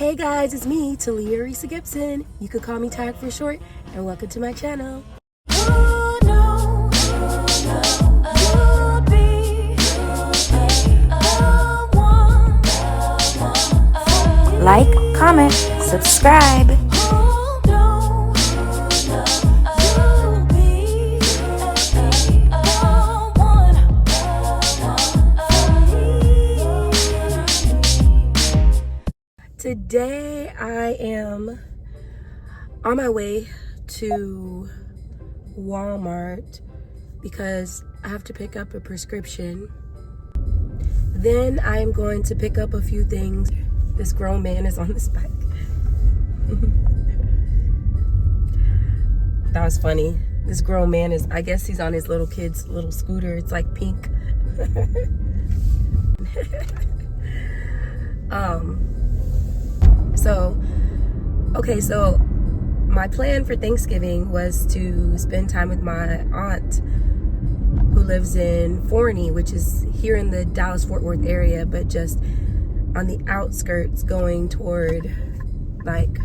Hey guys, it's me, Talia Risa Gibson. You could call me Tag for short, and welcome to my channel. Like, comment, subscribe. Today I am on my way to Walmart because I have to pick up a prescription. Then I am going to pick up a few things. This grown man is on this bike. That was funny. This grown man is, I guess he's on his little kid's little scooter. It's like pink. So my plan for Thanksgiving was to spend time with my aunt who lives in Forney, which is here in the Dallas-Fort Worth area, but just on the outskirts going toward like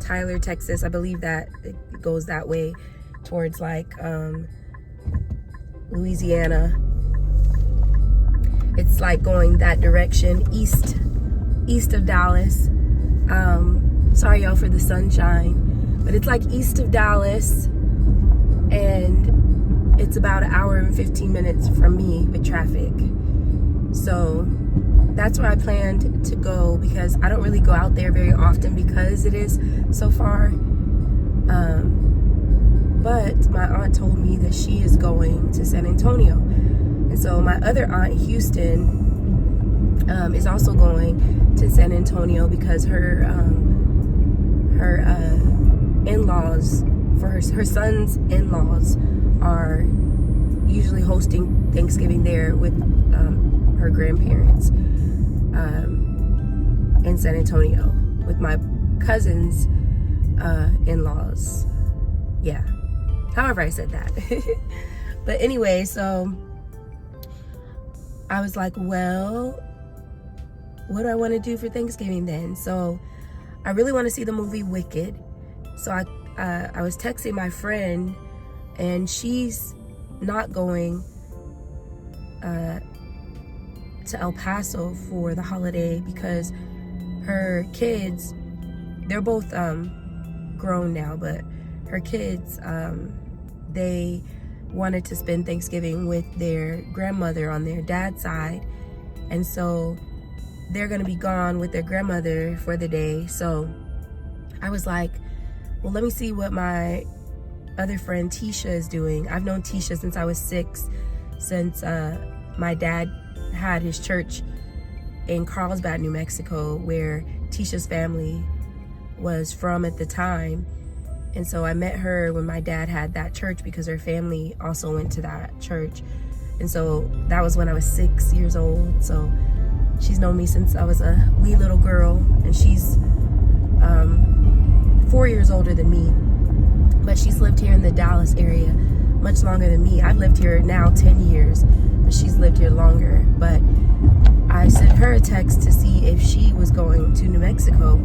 Tyler, Texas. I believe that it goes that way towards like Louisiana. It's like going that direction, east of Dallas. Sorry y'all for the sunshine, but it's like east of Dallas, and it's about an hour and 15 minutes from me with traffic. So that's where I planned to go because I don't really go out there very often because it is so far. But my aunt told me that she is going to San Antonio. And so my other aunt, Houston, is also going to San Antonio because her in-laws, for her son's in-laws, are usually hosting Thanksgiving there with her grandparents in San Antonio with my cousin's in-laws. Yeah, however I said that. But anyway, so I was like, well, what do I want to do for Thanksgiving then? So I really want to see the movie Wicked. So I was texting my friend, and she's not going to El Paso for the holiday because her kids, they're both grown now, but her kids, they wanted to spend Thanksgiving with their grandmother on their dad's side, and so they're gonna be gone with their grandmother for the day. So I was like, well, let me see what my other friend Tisha is doing. I've known Tisha since I was 6, since my dad had his church in Carlsbad, New Mexico, where Tisha's family was from at the time. And so I met her when my dad had that church because her family also went to that church. And so that was when I was 6 years old. So she's known me since I was a wee little girl, and she's 4 years older than me. But she's lived here in the Dallas area much longer than me. I've lived here now 10 years, but she's lived here longer. But I sent her a text to see if she was going to New Mexico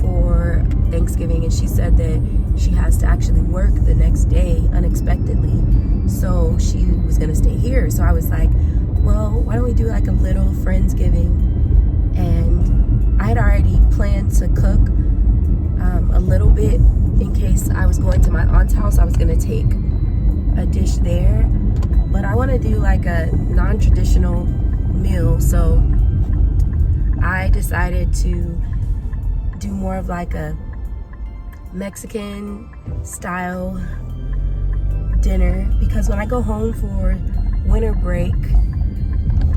for Thanksgiving, and she said that she has to actually work the next day unexpectedly, so she was gonna stay here. So I was like, well, why don't we do like a little Friendsgiving? And I had already planned to cook a little bit in case I was going to my aunt's house. I was gonna take a dish there, but I want to do like a non-traditional meal, so I decided to do more of like a Mexican style dinner, because when I go home for winter break,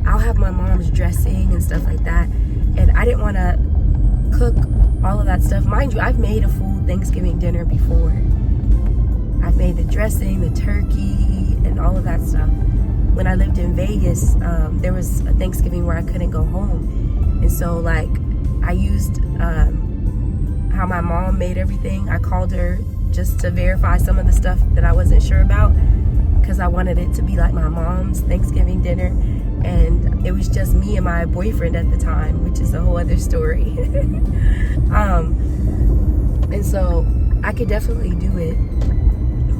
I'll have my mom's dressing and stuff like that, and I didn't want to cook all of that stuff. Mind you, I've made a full Thanksgiving dinner before. I've made the dressing, the turkey, and all of that stuff. When I lived in Vegas, there was a Thanksgiving where I couldn't go home, and so like I used how my mom made everything. I called her just to verify some of the stuff that I wasn't sure about, because I wanted it to be like my mom's Thanksgiving dinner. and it was just me and my boyfriend at the time, which is a whole other story. And so I could definitely do it,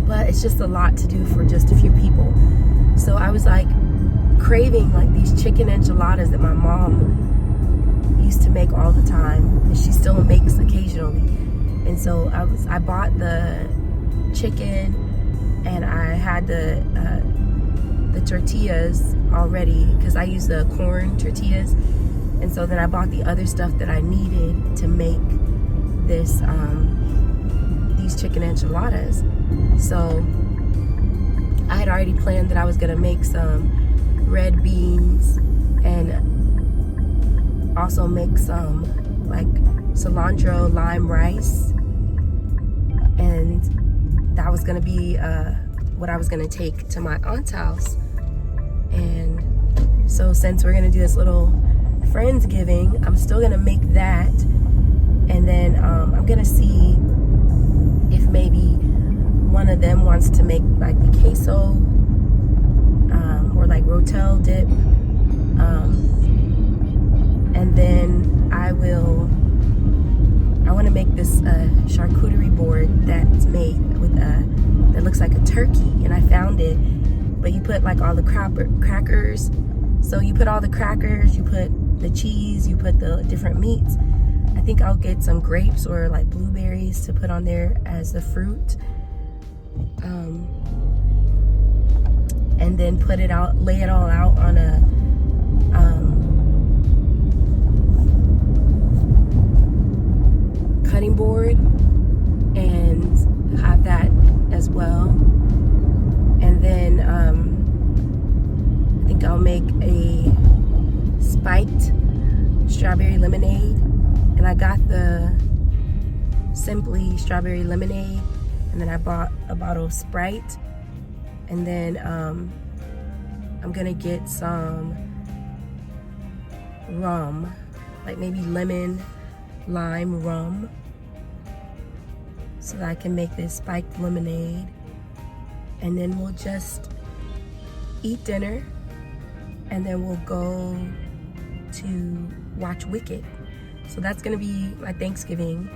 but it's just a lot to do for just a few people. So I was like craving like these chicken enchiladas that my mom used to make all the time, and she still makes occasionally. And so I bought the chicken, and I had the tortillas already, because I use the corn tortillas. And so then I bought the other stuff that I needed to make this these chicken enchiladas. So I had already planned that I was gonna make some red beans and also make some like cilantro lime rice, and that was gonna be what I was gonna take to my aunt's house. And so since we're gonna do this little Friendsgiving, I'm still gonna make that, and then I'm gonna see if maybe one of them wants to make like the queso or like rotel dip, and then I want to make this charcuterie board that's made with that looks like a turkey, and I found it, but you put like all the crackers. So you put all the crackers, you put the cheese, you put the different meats. I think I'll get some grapes or like blueberries to put on there as the fruit, and then lay it all out on a cutting board and have that as well. And then I think I'll make a spiked strawberry lemonade, and I got the Simply strawberry lemonade, and then I bought a bottle of Sprite, and then I'm gonna get some rum, like maybe lemon lime rum, so that I can make this spiked lemonade. And then we'll just eat dinner, and then we'll go to watch Wicked. So that's gonna be my Thanksgiving.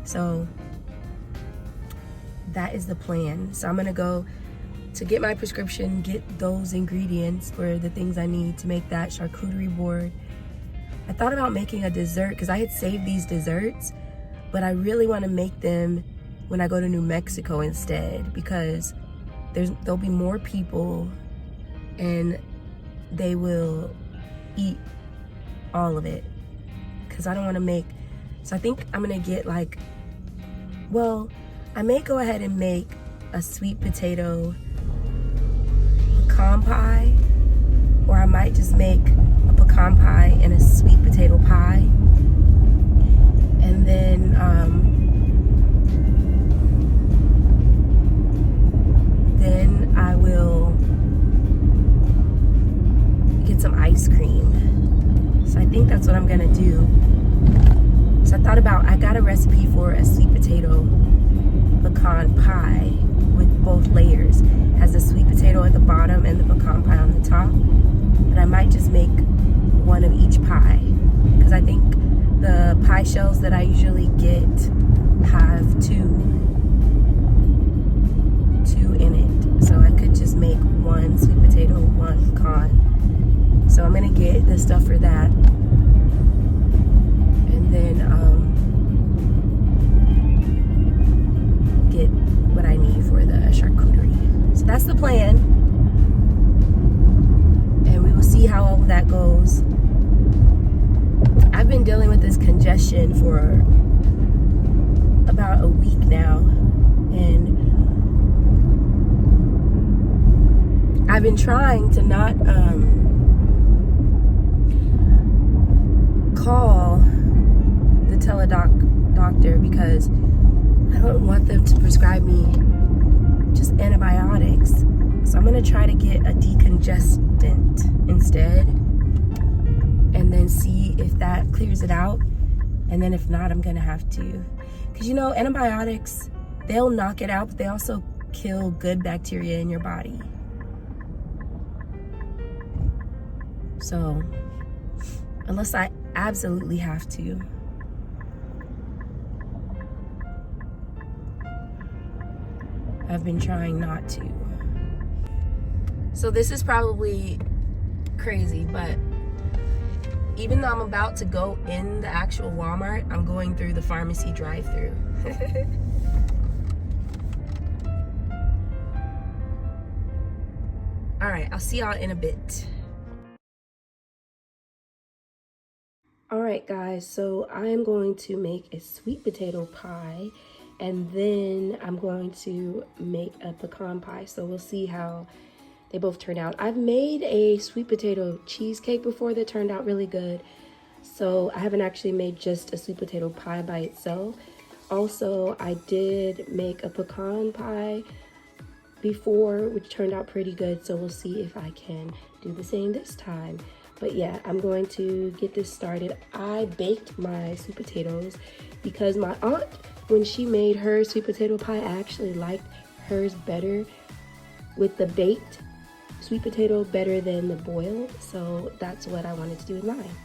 So that is the plan. So I'm gonna go to get my prescription, get those ingredients for the things I need to make that charcuterie board. I thought about making a dessert because I had saved these desserts, but I really want to make them when I go to New Mexico instead, because there'll be more people and they will eat all of it, because I don't want to make. So I think I'm gonna get like, well, I may go ahead and make a sweet potato pecan pie, or I might just make a pecan pie and a sweet potato pie, and then I will get some ice cream. So I think that's what I'm gonna do. So I thought about, I got a recipe for a sweet potato pecan pie with both layers. It has the sweet potato at the bottom and the pecan pie on the top. But I might just make one of each pie, because I think the pie shells that I usually get have two in it. So I could just make one sweet potato, one pecan. So I'm gonna get the stuff for that, and then get what I need for the charcuterie. So that's the plan, and we will see how all of that goes. I've been dealing with this congestion for about a week now, and I've been trying to not call the doctor, because I don't want them to prescribe me just antibiotics. So I'm gonna try to get a decongestant instead, and then see if that clears it out. And then if not, I'm gonna have to, because you know, antibiotics, they'll knock it out, but they also kill good bacteria in your body. So unless I absolutely have to. I've been trying not to. So this is probably crazy, but even though I'm about to go in the actual Walmart, I'm going through the pharmacy drive-thru. All right, I'll see y'all in a bit. All right, guys, so I am going to make a sweet potato pie, and then I'm going to make a pecan pie. So we'll see how they both turn out. I've made a sweet potato cheesecake before that turned out really good. So I haven't actually made just a sweet potato pie by itself. Also, I did make a pecan pie before, which turned out pretty good. So we'll see if I can do the same this time. But yeah, I'm going to get this started. I baked my sweet potatoes because my aunt, when she made her sweet potato pie, I actually liked hers better with the baked sweet potato better than the boiled. So that's what I wanted to do with mine.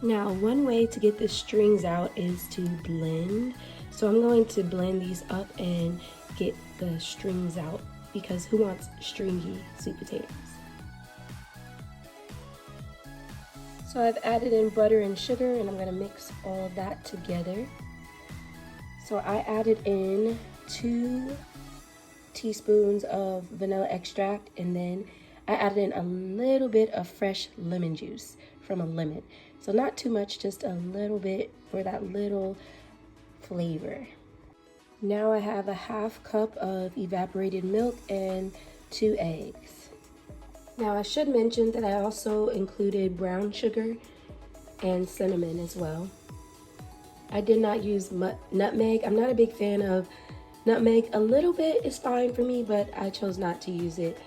Now, one way to get the strings out is to blend. So I'm going to blend these up and get the strings out because who wants stringy sweet potatoes? So I've added in butter and sugar, and I'm gonna mix all of that together. So I added in 2 teaspoons of vanilla extract, and then I added in a little bit of fresh lemon juice from a lemon. So not too much, just a little bit for that little flavor. Now I have a 1/2 cup of evaporated milk and 2 eggs. Now I should mention that I also included brown sugar and cinnamon as well. I did not use nutmeg. I'm not a big fan of nutmeg. A little bit is fine for me, but I chose not to use it.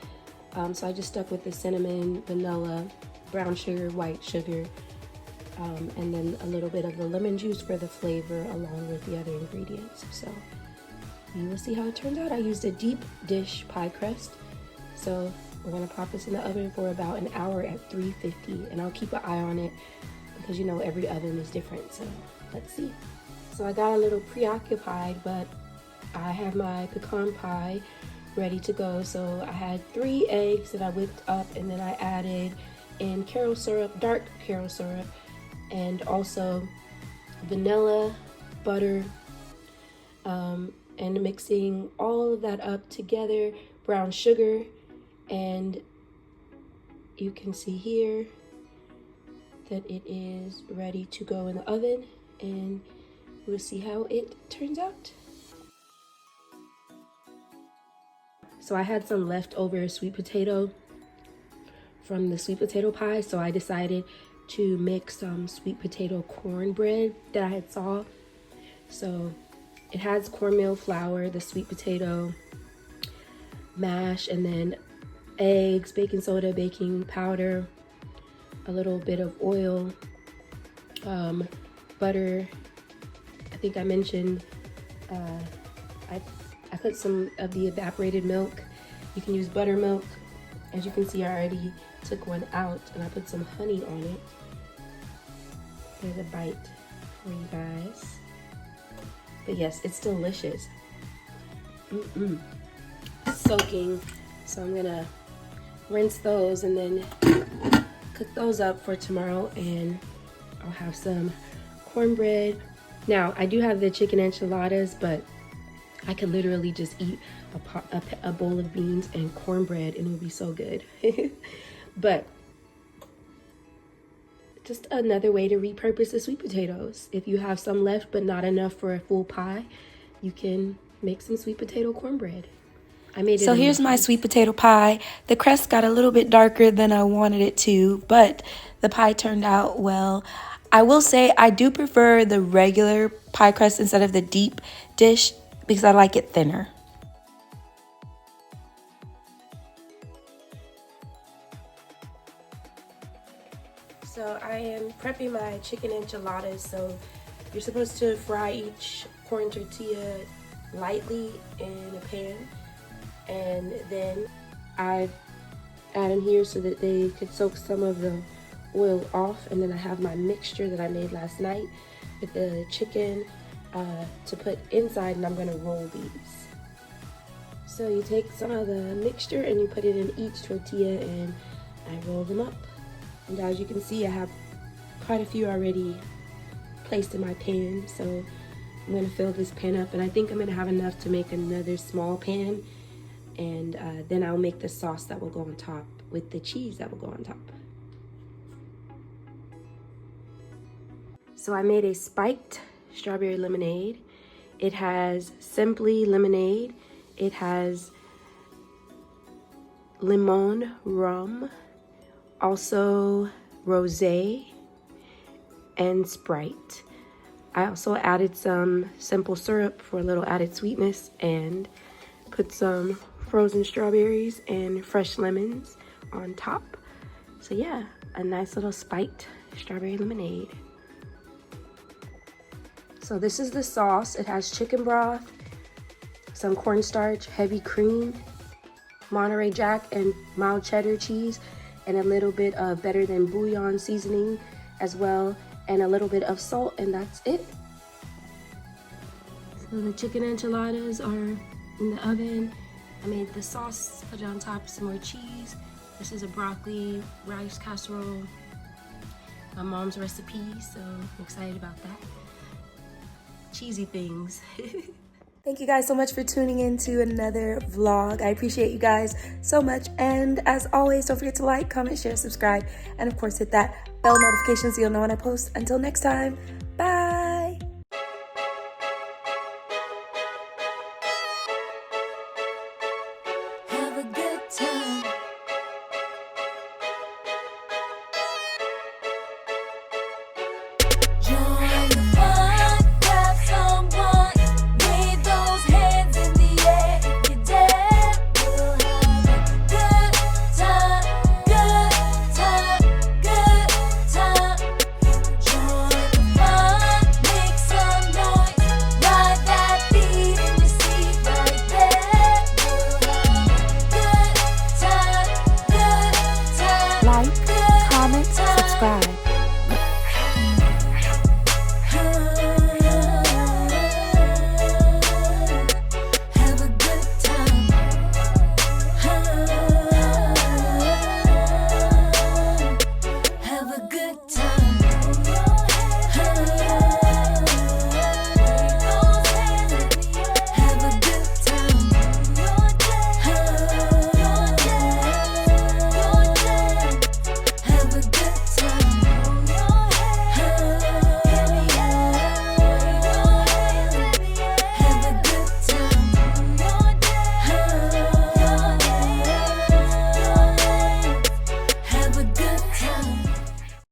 So I just stuck with the cinnamon, vanilla, brown sugar, white sugar, and then a little bit of the lemon juice for the flavor along with the other ingredients. So you will see how it turns out. I used a deep dish pie crust. So we're gonna pop this in the oven for about an hour at 350, and I'll keep an eye on it because you know every oven is different. So let's see. So I got a little preoccupied, but I have my pecan pie ready to go. So I had 3 eggs that I whipped up, and then I added in carob syrup, dark carob syrup, and also vanilla, butter, and mixing all of that up together, brown sugar, and you can see here that it is ready to go in the oven, and we'll see how it turns out. So I had some leftover sweet potato from the sweet potato pie, so I decided to mix some sweet potato cornbread that I had saw. So it has cornmeal flour, the sweet potato mash, and then eggs, baking soda, baking powder, a little bit of oil, butter. I think I mentioned I put some of the evaporated milk. You can use buttermilk. As you can see, I already took one out, and I put some honey on it. There's a bite for you guys. But yes, it's delicious. Soaking. So I'm gonna rinse those and then cook those up for tomorrow, and I'll have some cornbread. Now I do have the chicken enchiladas, but I could literally just eat a bowl of beans and cornbread and it would be so good. But just another way to repurpose the sweet potatoes. If you have some left but not enough for a full pie, you can make some sweet potato cornbread. I made it. So here's my sweet potato pie. The crust got a little bit darker than I wanted it to, but the pie turned out well. I will say I do prefer the regular pie crust instead of the deep dish because I like it thinner. So I am prepping my chicken enchiladas. So you're supposed to fry each corn tortilla lightly in a pan, and then I add in here so that they could soak some of the oil off. And then I have my mixture that I made last night with the chicken to put inside, and I'm gonna roll these. So you take some of the mixture and you put it in each tortilla and I roll them up. And as you can see, I have quite a few already placed in my pan. So I'm gonna fill this pan up, and I think I'm gonna have enough to make another small pan. And then I'll make the sauce that will go on top with the cheese that will go on top. So I made a spiked strawberry lemonade. It has simply lemonade. It has lemon rum, also rosé, and Sprite. I also added some simple syrup for a little added sweetness and put some frozen strawberries and fresh lemons on top. So yeah, a nice little spiked strawberry lemonade. So this is the sauce. It has chicken broth, some cornstarch, heavy cream, Monterey Jack and mild cheddar cheese, and a little bit of better than bouillon seasoning as well, and a little bit of salt, and that's it. So the chicken enchiladas are in the oven. I made the sauce, put it on top, some more cheese. This is a broccoli rice casserole, my mom's recipe, so I'm excited about that. Cheesy things. Thank you guys so much for tuning in to another vlog. I appreciate you guys so much. And as always, don't forget to like, comment, share, subscribe, and of course hit that bell notification so you'll know when I post. Until next time,